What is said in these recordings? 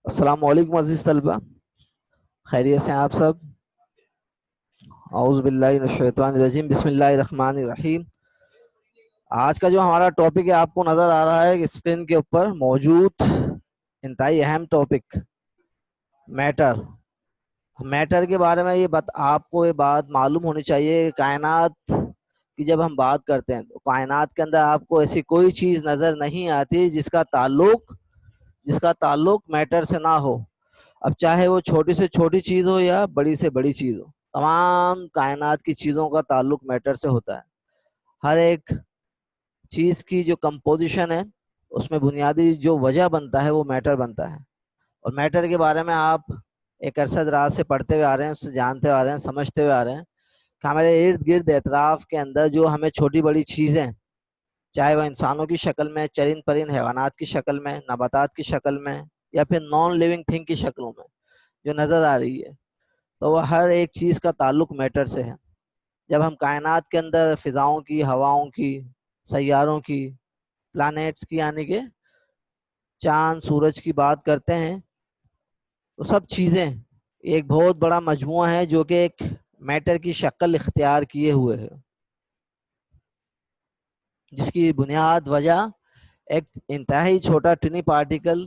السلام علیکم عزیز طلبہ، خیریت سے ہیں آپ سب؟ اعوذ باللہ من الشیطان الرجیم، بسم اللہ الرحمن الرحیم۔ آج کا جو ہمارا ٹاپک ہے آپ کو نظر آ رہا ہے اسکرین کے اوپر موجود، انتہائی اہم ٹاپک، میٹر۔ میٹر کے بارے میں آپ کو یہ بات معلوم ہونی چاہیے کہ کائنات کی جب ہم بات کرتے ہیں تو کائنات کے اندر آپ کو ایسی کوئی چیز نظر نہیں آتی جس کا تعلق میٹر سے نہ ہو۔ اب چاہے وہ چھوٹی سے چھوٹی چیز ہو یا بڑی سے بڑی چیز ہو، تمام کائنات کی چیزوں کا تعلق میٹر سے ہوتا ہے۔ ہر ایک چیز کی جو کمپوزیشن ہے اس میں بنیادی جو وجہ بنتا ہے وہ میٹر بنتا ہے۔ اور میٹر کے بارے میں آپ ایک عرصہ دراز سے پڑھتے ہوئے آ رہے ہیں، اس سے جانتے ہوئے آ رہے ہیں، سمجھتے ہوئے آ رہے ہیں کہ ہمارے ارد گرد اطراف کے اندر جو ہمیں چھوٹی بڑی چیزیں، چاہے وہ انسانوں کی شکل میں، چرند پرند حیوانات کی شکل میں، نباتات کی شکل میں، یا پھر نان لیونگ تھنگ کی شکلوں میں جو نظر آ رہی ہے، تو وہ ہر ایک چیز کا تعلق میٹر سے ہے۔ جب ہم کائنات کے اندر فضاؤں کی، ہواؤں کی، سیاروں کی، پلانیٹس کی، یعنی کہ چاند سورج کی بات کرتے ہیں، تو سب چیزیں ایک بہت بڑا مجموعہ ہے جو کہ ایک میٹر کی شکل اختیار کیے ہوئے ہے، جس کی بنیاد وجہ ایک انتہائی چھوٹا ٹنی پارٹیکل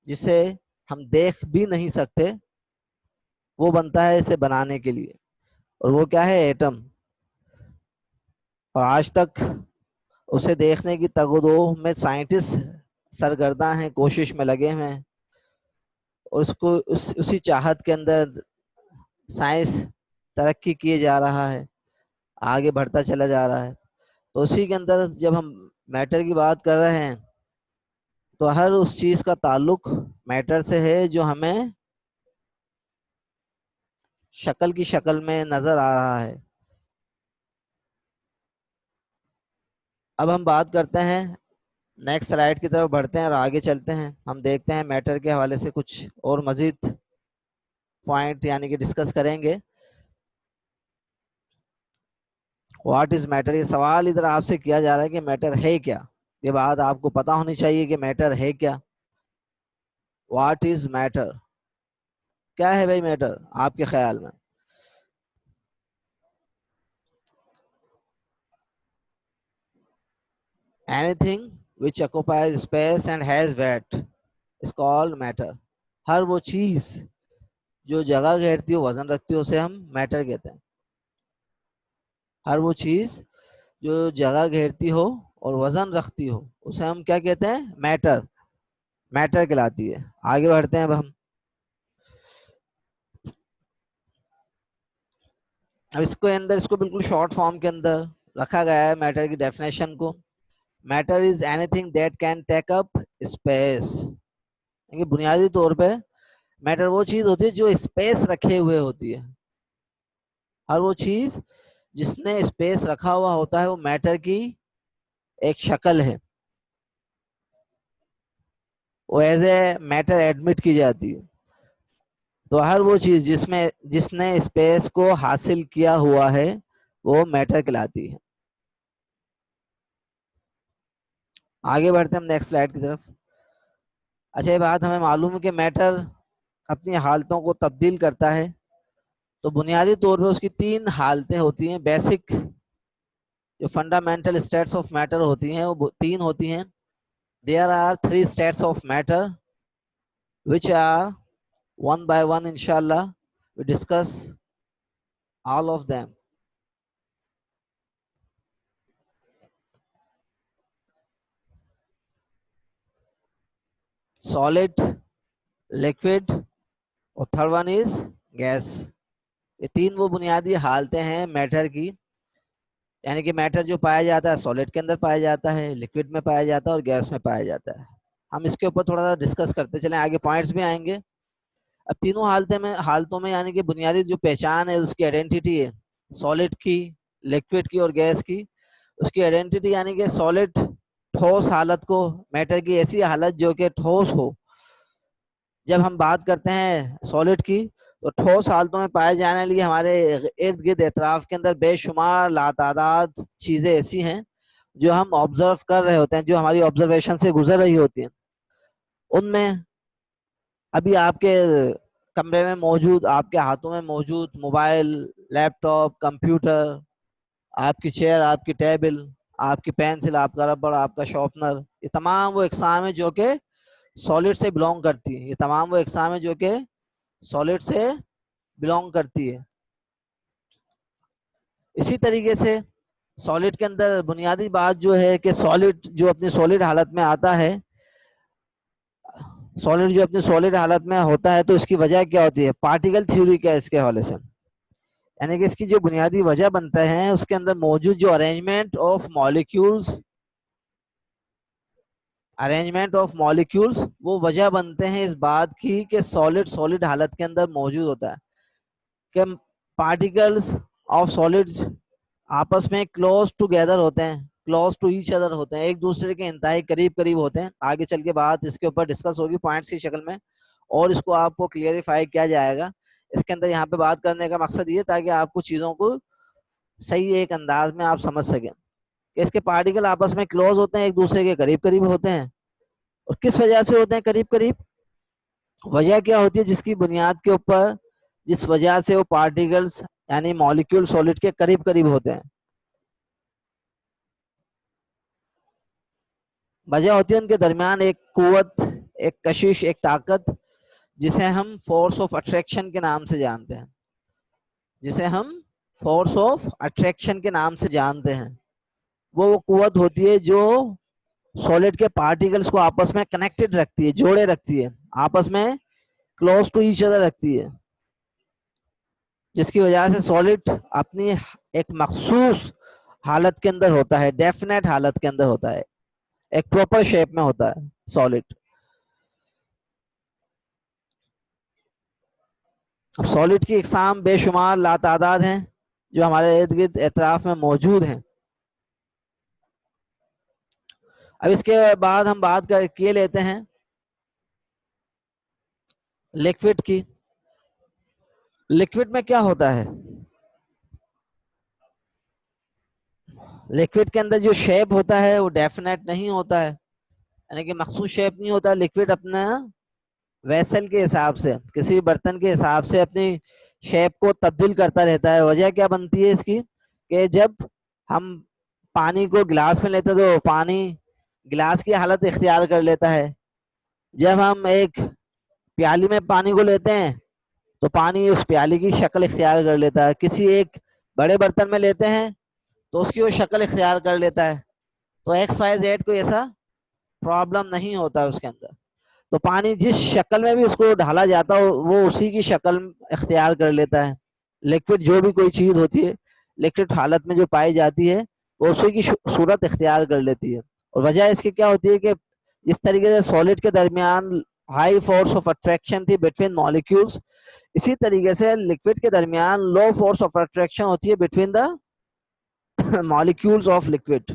جسے ہم دیکھ بھی نہیں سکتے وہ بنتا ہے اسے بنانے کے لیے، اور وہ کیا ہے؟ ایٹم۔ اور آج تک اسے دیکھنے کی تگ و دو میں سائنٹسٹ سرگرداں ہیں، کوشش میں لگے ہوئے ہیں، اور اس کو اسی چاہت کے اندر سائنس ترقی کیے جا رہا ہے، آگے بڑھتا چلا جا رہا ہے۔ تو اسی کے اندر جب ہم میٹر کی بات کر رہے ہیں تو ہر اس چیز کا تعلق میٹر سے ہے جو ہمیں شکل کی شکل میں نظر آ رہا ہے۔ اب ہم بات کرتے ہیں، نیکسٹ سلائیڈ کی طرف بڑھتے ہیں اور آگے چلتے ہیں، ہم دیکھتے ہیں میٹر کے حوالے سے کچھ اور مزید پوائنٹ یعنی کہ ڈسکس کریں گے۔ What is matter? یہ سوال ادھر آپ سے کیا جا رہا ہے کہ میٹر ہے کیا؟ یہ بات آپ کو پتا ہونی چاہیے کہ میٹر ہے کیا۔ What is matter? کیا ہے بھائی میٹر آپ کے خیال میں؟ Anything which occupies space and has weight is called matter۔ ہر وہ چیز جو جگہ گھیرتی ہو، وزن رکھتی ہو، اسے ہم میٹر کہتے ہیں۔ ہر وہ چیز جو جگہ گھیرتی ہو اور وزن رکھتی ہو اسے ہم کیا کہتے ہیں؟ میٹر۔ میٹر کہلاتی ہے۔ آگے بڑھتے ہیں اب ہم۔ اب اس کو بالکل شارٹ فارم کے اندر رکھا گیا ہے میٹر کی ڈیفینیشن کو۔ Matter is any thing that can take up space. بنیادی طور پہ میٹر وہ چیز ہوتی ہے جو اسپیس رکھے ہوئے ہوتی ہے۔ ہر وہ چیز جس نے اسپیس رکھا ہوا ہوتا ہے وہ میٹر کی ایک شکل ہے، وہ ایز اے میٹر ایڈمٹ کی جاتی ہے۔ تو ہر وہ چیز جس نے اسپیس کو حاصل کیا ہوا ہے وہ میٹر کہلاتی ہے۔ آگے بڑھتے ہیں ہم نیکسٹ سلائیڈ کی طرف۔ اچھا، یہ بات ہمیں معلوم ہے کہ میٹر اپنی حالتوں کو تبدیل کرتا ہے، تو بنیادی طور پہ اس کی تین حالتیں ہوتی ہیں، بیسک جو فنڈامنٹل اسٹیٹس آف میٹر ہوتی ہیں وہ تین ہوتی ہیں۔ There are three states of matter which are one by one inshallah we discuss all of them۔ solid، liquid، اور تھرڈ ون از گیس۔ یہ تین وہ بنیادی حالتیں ہیں میٹر کی، یعنی کہ میٹر جو پایا جاتا ہے سالڈ کے اندر پایا جاتا ہے، لکوڈ میں پایا جاتا ہے، اور گیس میں پایا جاتا ہے۔ ہم اس کے اوپر تھوڑا سا ڈسکس کرتے چلیں، آگے پوائنٹس بھی آئیں گے۔ اب تینوں حالتوں میں یعنی کہ بنیادی جو پہچان ہے اس کی آئیڈینٹی ہے، سالڈ کی، لکوڈ کی اور گیس کی۔ اس کی آئیڈینٹی یعنی کہ سالڈ ٹھوس حالت کو، میٹر کی ایسی حالت جو کہ ٹھوس ہو۔ جب ہم بات کرتے ہیں سالڈ کی تو ٹھوس حالتوں میں پائے جانے لیے ہمارے ارد گرد اطراف کے اندر بے شمار لاتعداد چیزیں ایسی ہیں جو ہم آبزرو کر رہے ہوتے ہیں، جو ہماری آبزرویشن سے گزر رہی ہوتی ہیں۔ ان میں ابھی آپ کے کمرے میں موجود، آپ کے ہاتھوں میں موجود موبائل، لیپ ٹاپ، کمپیوٹر، آپ کی چیئر، آپ کی ٹیبل، آپ کی پینسل، آپ کا ربڑ، آپ کا شارپنر، یہ تمام وہ اقسام ہیں جو کہ سالڈ سے بلونگ کرتی ہیں. یہ تمام وہ اقسام ہیں جو کہ سالڈ سے بلونگ کرتی ہے. اسی طریقے سے سالڈ کے اندر بنیادی بات جو ہے کہ سالڈ جو اپنی سالڈ حالت میں آتا ہے، سالڈ جو اپنی سالڈ حالت میں ہوتا ہے تو اس کی وجہ کیا ہوتی ہے؟ پارٹیکل تھیوری کا اس کے حوالے سے، یعنی کہ اس کی جو بنیادی وجہ بنتا ہے اس کے اندر موجود جو ارینجمنٹ آف مالیکیولز وہ وجہ بنتے ہیں اس بات کی کہ سالڈ حالت کے اندر موجود ہوتا ہے، کہ پارٹیکلز آف سالڈ آپس میں کلوز ٹوگیدر ہوتے ہیں، کلوز ٹو ایچ ادر ہوتے ہیں، ایک دوسرے کے انتہائی قریب قریب ہوتے ہیں. آگے چل کے بات اس کے اوپر ڈسکس ہوگی پوائنٹس کی شکل میں، اور اس کو آپ کو کلیئریفائی کیا جائے گا. اس کے اندر یہاں پہ بات کرنے کا مقصد یہ تاکہ آپ کو چیزوں کو صحیح ایک انداز میں آپ سمجھ سکیں کہ اس کے پارٹیکل آپس میں کلوز ہوتے ہیں، ایک دوسرے کے قریب قریب ہوتے ہیں. اور کس وجہ سے ہوتے ہیں قریب قریب؟ وجہ کیا ہوتی ہے جس کی بنیاد کے اوپر، جس وجہ سے وہ پارٹیکلز یعنی مالیکیول سالڈ کے قریب قریب ہوتے ہیں؟ وجہ ہوتی ہے ان کے درمیان ایک قوت، ایک کشش، ایک طاقت، جسے ہم فورس آف اٹریکشن کے نام سے جانتے ہیں، جسے ہم فورس آف اٹریکشن کے نام سے جانتے ہیں. وہ قوت ہوتی ہے جو سالڈ کے پارٹیکلز کو آپس میں کنیکٹڈ رکھتی ہے، جوڑے رکھتی ہے، آپس میں کلوز ٹو ایچ ادر رکھتی ہے، جس کی وجہ سے سالڈ اپنی ایک مخصوص حالت کے اندر ہوتا ہے، ڈیفینیٹ حالت کے اندر ہوتا ہے، ایک پراپر شیپ میں ہوتا ہے سالڈ. اب سالڈ کی اقسام بے شمار لاتعداد ہیں جو ہمارے ارد گرد اطراف میں موجود ہیں. اب اس کے بعد ہم بات کر کے لیتے ہیں لکوڈ کی. لکوڈ میں کیا ہوتا ہے؟ لکوڈ کے اندر جو شیپ ہوتا ہے وہ ڈیفینیٹ نہیں ہوتا ہے، یعنی کہ مخصوص شیپ نہیں ہوتا. لکوڈ اپنا ویسل کے حساب سے، کسی بھی برتن کے حساب سے اپنی شیپ کو تبدیل کرتا رہتا ہے. وجہ کیا بنتی ہے اس کی؟ کہ جب ہم پانی کو گلاس میں لیتے تو پانی گلاس کی حالت اختیار کر لیتا ہے. جب ہم ایک پیالی میں پانی کو لیتے ہیں تو پانی اس پیالی کی شکل اختیار کر لیتا ہے. کسی ایک بڑے برتن میں لیتے ہیں تو اس کی وہ شکل اختیار کر لیتا ہے. تو ایکس وائی زیڈ کو ایسا پرابلم نہیں ہوتا اس کے اندر. تو پانی جس شکل میں بھی اس کو ڈھالا جاتا ہے وہ اسی کی شکل اختیار کر لیتا ہے. لکوڈ جو بھی کوئی چیز ہوتی ہے لکوڈ حالت میں جو پائی جاتی ہے وہ اسی کی صورت اختیار کر لیتی ہے. اور وجہ اس کی کیا ہوتی ہے کہ اس طریقے سے سالڈ کے درمیان ہائی فورس آف اٹریکشن تھی بٹوین مالیکیولز، اسی طریقے سے لکوڈ کے درمیان لو فورس آف اٹریکشن ہوتی ہے between the molecules of liquid.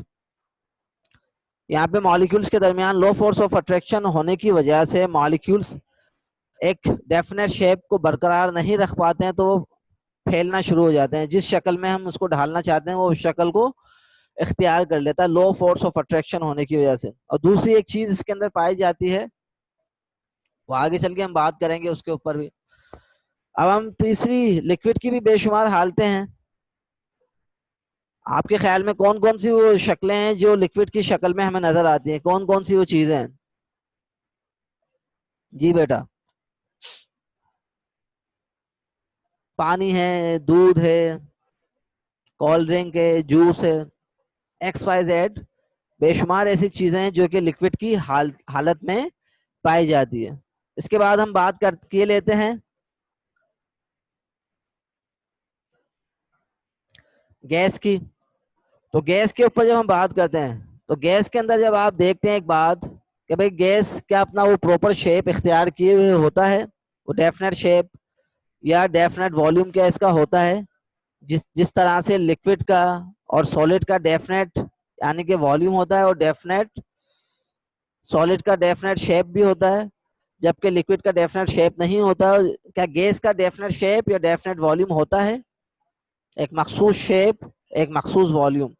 یہاں پہ مالیکیولز کے درمیان لو فورس آف اٹریکشن ہونے کی وجہ سے مالیکیولز ایک ڈیفینیٹ شیپ کو برقرار نہیں رکھ پاتے ہیں، تو وہ پھیلنا شروع ہو جاتے ہیں. جس شکل میں ہم اس کو ڈھالنا چاہتے ہیں وہ اس شکل کو اختیار کر لیتا ہے لو فورس آف اٹریکشن ہونے کی وجہ سے. اور دوسری ایک چیز اس کے اندر پائی جاتی ہے، وہ آگے چل کے ہم بات کریں گے اس کے اوپر بھی. اب ہم تیسری لکوڈ کی بھی بے شمار حالتیں ہیں. آپ کے خیال میں کون کون سی وہ شکلیں ہیں جو لکوڈ کی شکل میں ہمیں نظر آتی ہیں؟ کون کون سی وہ چیزیں ہیں؟ جی بیٹا. پانی ہے، دودھ ہے، کولڈ ڈرنک ہے، جوس ہے، ایکس وائی زیڈ بے شمار ایسی چیزیں ہیں جو کہ لکوڈ کی حالت میں پائی جاتی ہے. اس کے بعد ہم بات کر لیتے ہیں گیس کی. تو گیس کے اوپر جب ہم بات کرتے ہیں تو گیس کے اندر جب آپ دیکھتے ہیں ایک بات کہ بھئی گیس کیا اپنا وہ پراپر شیپ اختیار کیے ہوئے ہوتا ہے، وہ ڈیفینیٹ شیپ یا ڈیفینیٹ والیوم کیا اس کا ہوتا ہے؟ جس طرح سے لکوڈ کا اور سالڈ کا ڈیفینیٹ یعنی کہ والیوم ہوتا ہے اور ڈیفینیٹ سالڈ کا ڈیفینیٹ شیپ بھی ہوتا ہے، جبکہ لکوڈ کا ڈیفینیٹ شیپ نہیں ہوتا. کیا گیس کا ڈیفینیٹ شیپ یا ڈیفینیٹ والیوم ہوتا ہے؟ ایک مخصوص شیپ، ایک مخصوص والیوم.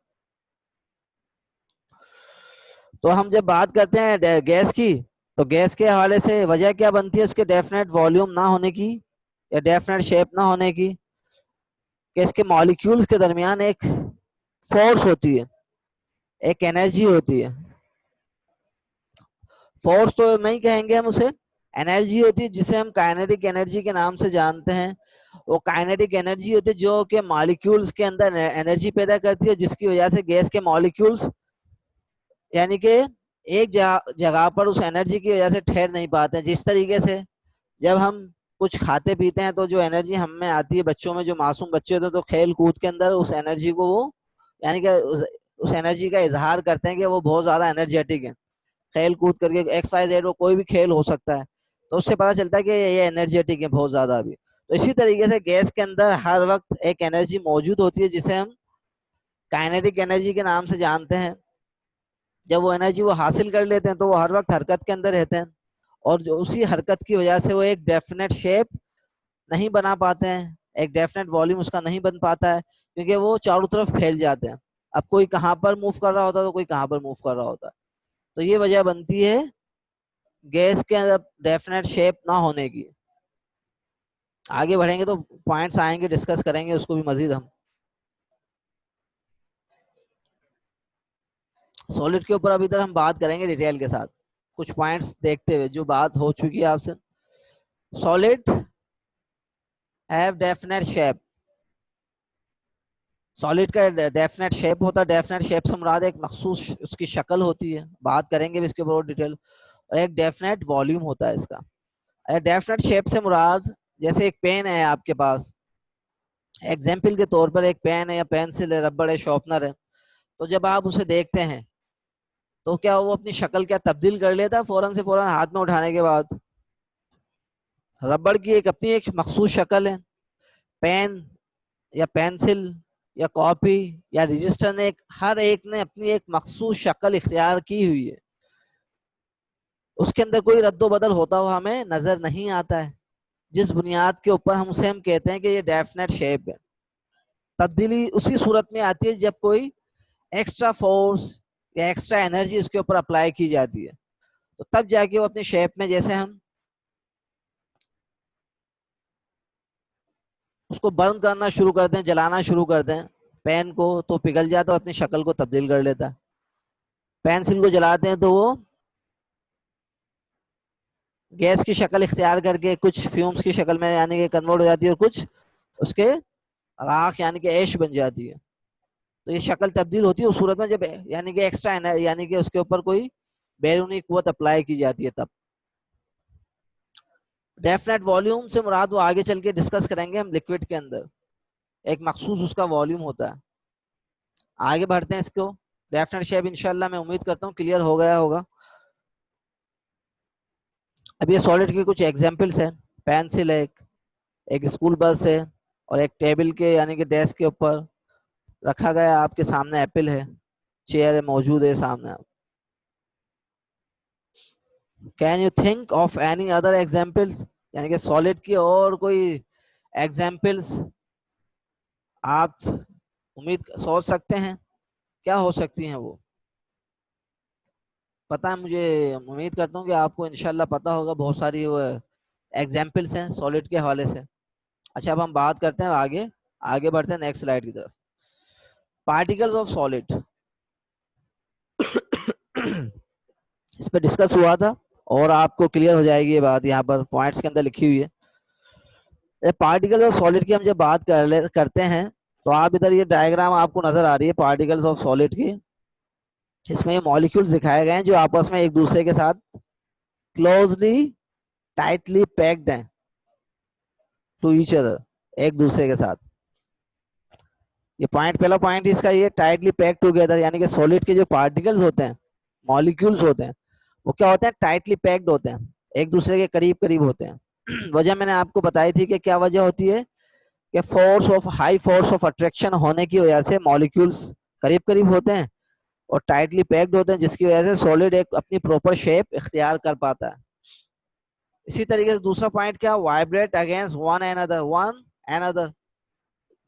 تو ہم جب بات کرتے ہیں گیس کی تو گیس کے حوالے سے وجہ کیا بنتی ہے اس کے ڈیفینیٹ والیوم نہ ہونے کی یا ڈیفینیٹ شیپ نہ ہونے کی، کہ اس کے مالیکیولز کے درمیان ایک فورس ہوتی ہے، ایک انرجی ہوتی ہے. فورس تو نہیں کہیں گے ہم اسے، انرجی ہوتی ہے جسے ہم کائنیٹک انرجی کے نام سے جانتے ہیں. وہ کائنیٹک انرجی ہوتی ہے جو کہ مالیکیولز کے اندر انرجی پیدا کرتی ہے، جس کی وجہ سے گیس کے مالیکیولز یعنی کہ ایک جگہ پر اس انرجی کی وجہ سے ٹھہر نہیں پاتے. جس طریقے سے جب ہم کچھ کھاتے پیتے ہیں تو جو انرجی ہم میں آتی ہے، بچوں میں جو معصوم بچے ہوتے ہیں تو کھیل کود کے اندر اس انرجی کو وہ یعنی کہ اس انرجی کا اظہار کرتے ہیں کہ وہ بہت زیادہ انرجیٹک ہے. کھیل کود کر کے ایکسرسائز کوئی بھی کھیل ہو سکتا ہے تو اس سے پتہ چلتا ہے کہ یہ انرجیٹک ہے بہت زیادہ ابھی. تو اسی طریقے سے گیس کے اندر ہر وقت ایک انرجی موجود ہوتی ہے جسے ہم کائنیٹک انرجی کے نام سے جانتے ہیں. جب وہ انرجی وہ حاصل کر لیتے ہیں تو وہ ہر وقت حرکت کے اندر رہتے ہیں، اور جو اسی حرکت کی وجہ سے وہ ایک ڈیفینیٹ شیپ نہیں بنا پاتے ہیں، ایک ڈیفینیٹ والیوم اس کا نہیں بن پاتا ہے، کیونکہ وہ چاروں طرف پھیل جاتے ہیں. اب کوئی کہاں پر موو کر رہا ہوتا ہے تو کوئی کہاں پر موو کر رہا ہوتا ہے. تو یہ وجہ بنتی ہے گیس کے اندر ڈیفینیٹ شیپ نہ ہونے کی. آگے بڑھیں گے تو پوائنٹس آئیں گے، ڈسکس کریں گے اس کو بھی مزید. ہم سالڈ کے اوپر ابھی تک ہم بات کریں گے ڈیٹیل کے ساتھ، کچھ پوائنٹس دیکھتے ہوئے جو بات ہو چکی ہے آپ سے. Solid have definite shape. Solid کا ڈیفینیٹ شیپ ہوتا ہے. ڈیفینیٹ شیپ سے مراد ایک مخصوص اس کی شکل ہوتی ہے، بات کریں گے بھی اس کے اوپر ڈیٹیل. اور ایک ڈیفینیٹ والیوم ہوتا ہے اس کا. ڈیفینیٹ شیپ سے مراد جیسے ایک پین ہے آپ کے پاس، ایگزامپل کے طور پر ایک پین ہے یا پینسل ہے، ربڑ ہے، شارپنر ہے، تو جب آپ اسے دیکھتے ہیں تو کیا وہ اپنی شکل کیا تبدیل کر لیتا ہے فوراً سے فوراً ہاتھ میں اٹھانے کے بعد؟ ربڑ کی ایک اپنی ایک مخصوص شکل ہے. پین یا پینسل یا کاپی یا رجسٹر نے ہر ایک نے اپنی ایک مخصوص شکل اختیار کی ہوئی ہے. اس کے اندر کوئی رد و بدل ہوتا ہوا ہمیں نظر نہیں آتا ہے، جس بنیاد کے اوپر ہم اسے کہتے ہیں کہ یہ ڈیفینیٹ شیپ ہے. تبدیلی اسی صورت میں آتی ہے جب کوئی ایکسٹرا فورس یا ایکسٹرا انرجی اس کے اوپر اپلائی کی جاتی ہے، تو تب جا کے وہ اپنی شیپ میں، جیسے ہم اس کو برن کرنا شروع کر دیں، جلانا شروع کر دیں پین کو، تو پگھل جاتا ہے، اپنی شکل کو تبدیل کر لیتا ہے. پینسل کو جلاتے ہیں تو وہ گیس کی شکل اختیار کر کے کچھ فیومز کی شکل میں یعنی کہ کنورٹ ہو جاتی ہے، اور کچھ اس کے راکھ یعنی کہ ایش بن جاتی ہے. تو یہ شکل تبدیل ہوتی ہے اس صورت میں جب یعنی کہ ایکسٹرا یعنی کہ اس کے اوپر کوئی بیرونی قوت اپلائی کی جاتی ہے تب. ڈیفینیٹ والیوم سے مراد وہ آگے چل کے ڈسکس کریں گے ہم، لکوڈ کے اندر ایک مخصوص اس کا والیوم ہوتا ہے. آگے بڑھتے ہیں اس کو. ڈیفینیٹ شیپ انشاءاللہ میں امید کرتا ہوں کلیئر ہو گیا ہوگا. اب یہ سالڈ کے کچھ ایگزامپلس ہیں. پینسل ہے، ایک اسکول بس ہے، اور ایک ٹیبل کے یعنی کہ ڈیسک کے اوپر رکھا گیا آپ کے سامنے ایپل ہے، چیئر موجود ہے سامنے. Can you think of any other examples? یعنی کہ سالڈ کی اور کوئی ایگزامپلس آپ امید سوچ سکتے ہیں؟ کیا ہو سکتی ہیں وہ؟ پتہ ہے مجھے، امید کرتا ہوں کہ آپ کو انشاءاللہ پتہ ہوگا. بہت ساری وہ ایگزامپلس ہیں سالڈ کے حوالے سے. اچھا اب ہم بات کرتے ہیں آگے بڑھتے ہیں نیکسٹ سلائیڈ کی طرف. پارٹیکلز آف سالڈ اس پہ ڈسکس ہوا تھا اور آپ کو کلیئر ہو جائے گی یہ بات، یہاں پر پوائنٹس کے اندر لکھی ہوئی ہے. پارٹیکل آف سالڈ کی ہم جب بات کرتے ہیں تو آپ ادھر یہ ڈائیگرام آپ کو نظر آ رہی ہے پارٹیکلز آف سالڈ کی. اس میں یہ مالیکیولز دکھائے گئے ہیں جو آپس میں ایک دوسرے کے ساتھ کلوزلی ٹائٹلی پیکڈ ہیں ٹو ایچ ادر، ایک دوسرے کے ساتھ. یہ پوائنٹ پہلا پوائنٹ اس کا یہ ٹائٹلی پیکڈ ٹوگیدر، یعنی کہ سالڈ کے جو پارٹیکلز ہوتے ہیں، مالیکیولز ہوتے ہیں، وہ کیا ہوتے ہیں؟ ٹائٹلی پیکڈ ہوتے ہیں، ایک دوسرے کے قریب قریب ہوتے ہیں. وجہ میں نے آپ کو بتائی تھی کہ کیا وجہ ہوتی ہے کہ ہائی فورس آف اٹریکشن ہونے کی وجہ سے مالیکیولز قریب قریب ہوتے ہیں اور ٹائٹلی پیکڈ ہوتے ہیں، جس کی وجہ سے سالڈ ایک اپنی پراپر شیپ اختیار کر پاتا ہے. اسی طریقے سے دوسرا پوائنٹ کیا؟ Vibrate against one اینڈر.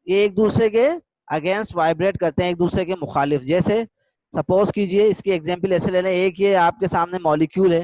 یہ ایک دوسرے کے اگینسٹ وائبریٹ کرتے ہیں، ایک دوسرے کے مخالف. جیسے سپوز کیجئے اس کی ایگزامپل ایسے لے لیں، ایک یہ آپ کے سامنے مالیکیول ہے،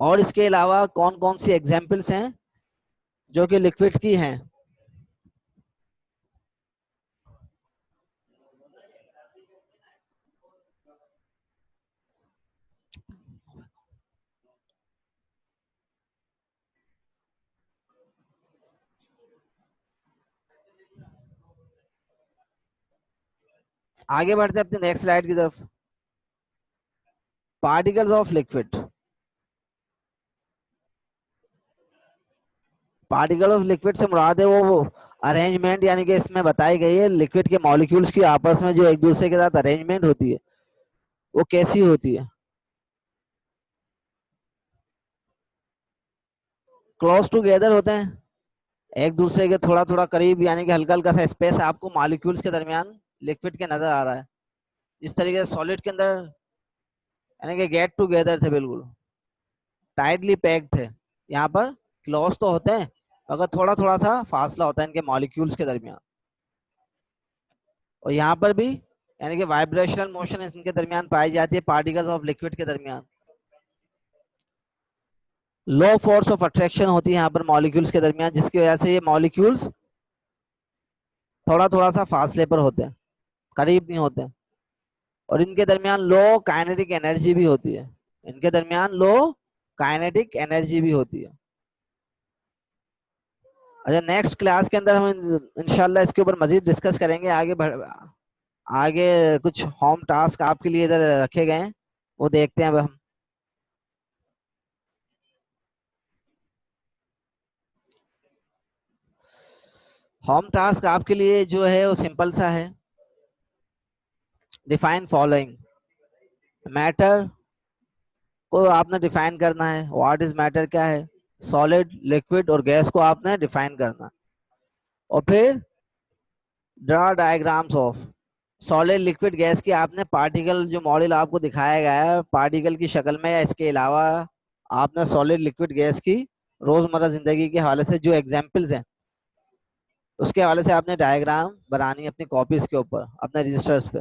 اور اس کے علاوہ کون کون سی ایگزامپلس ہیں جو کہ لکوڈ کی ہیں؟ آگے بڑھتے ہیں اپنے نیکسٹ سلائیڈ کی طرف. Particles of liquid. Particle of liquid سے مراد ہے وہ ارینجمنٹ، یعنی کہ اس میں بتائی گئی ہے لکوڈ کے مالیکولز کی آپس میں جو ایک دوسرے کے ساتھ ارینجمنٹ ہوتی ہے وہ کیسی ہوتی ہے. کلوز ٹوگیدر ہوتے ہیں، ایک دوسرے کے تھوڑا تھوڑا قریب، یعنی کہ ہلکا ہلکا سا اسپیس آپ کو مالیکولز کے درمیان لکوڈ کے نظر آ رہا ہے. اس طریقے سے سالڈ کے اندر یعنی کہ گیٹ ٹوگیدر تھے، بالکل ٹائٹلی پیکڈ تھے. یہاں پر کلوز تو ہوتے ہیں مگر تھوڑا تھوڑا سا فاصلہ ہوتا ہے ان کے مالیکولز کے درمیان. اور یہاں پر بھی یعنی کہ وائبریشنل موشن ان کے درمیان پائی جاتی ہے پارٹیکلز آف لکوڈ کے درمیان. لو فورس آف اٹریکشن ہوتی ہے یہاں پر مالیکولز کے درمیان، جس کی وجہ سے یہ مالیکولز تھوڑا تھوڑا سا فاصلے پر ہوتے ہیں، قریب نہیں ہوتے. اور ان کے درمیان لو کائنیٹک انرجی بھی ہوتی ہے. ان کے درمیان لو کائنیٹک انرجی بھی ہوتی ہے. اچھا، نیکسٹ کلاس کے اندر ہم انشاءاللہ اس کے اوپر مزید ڈسکس کریں گے. آگے کچھ ہوم ٹاسک آپ کے لیے ادھر رکھے گئے ہیں، وہ دیکھتے ہیں اب ہم. ہوم ٹاسک آپ کے لیے جو ہے وہ سمپل سا ہے. Define following. میٹر کو آپ نے ڈیفائن کرنا ہے. واٹ از میٹر کیا ہے؟ سالڈ، لکوڈ اور گیس کو آپ نے ڈیفائن کرنا. اور پھر draw diagrams of solid, liquid, gas کی آپ نے پارٹیکل جو ماڈل آپ کو دکھایا گیا ہے پارٹیکل کی شکل میں، یا اس کے علاوہ آپ نے سالڈ، لکوڈ، گیس کی روزمرہ زندگی کے حوالے سے جو ایگزامپلز ہیں اس کے حوالے سے آپ نے ڈائیگرام بنانی اپنی کاپیز کے اوپر، اپنے رجسٹرز پہ.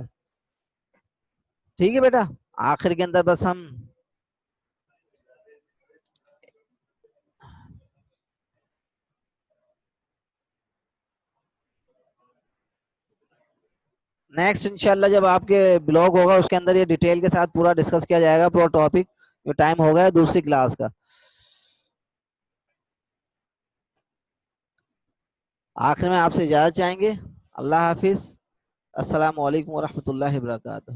ٹھیک ہے بیٹا. آخر کے اندر بس ہم نیکسٹ انشاءاللہ جب آپ کے بلاگ ہوگا اس کے اندر یہ ڈیٹیل کے ساتھ پورا ڈسکس کیا جائے گا پورا ٹاپک. جو ٹائم ہو گیا دوسری کلاس کا. آخر میں آپ سے اجازت چاہیں گے. اللہ حافظ. السلام علیکم ورحمۃ اللہ وبرکاتہ.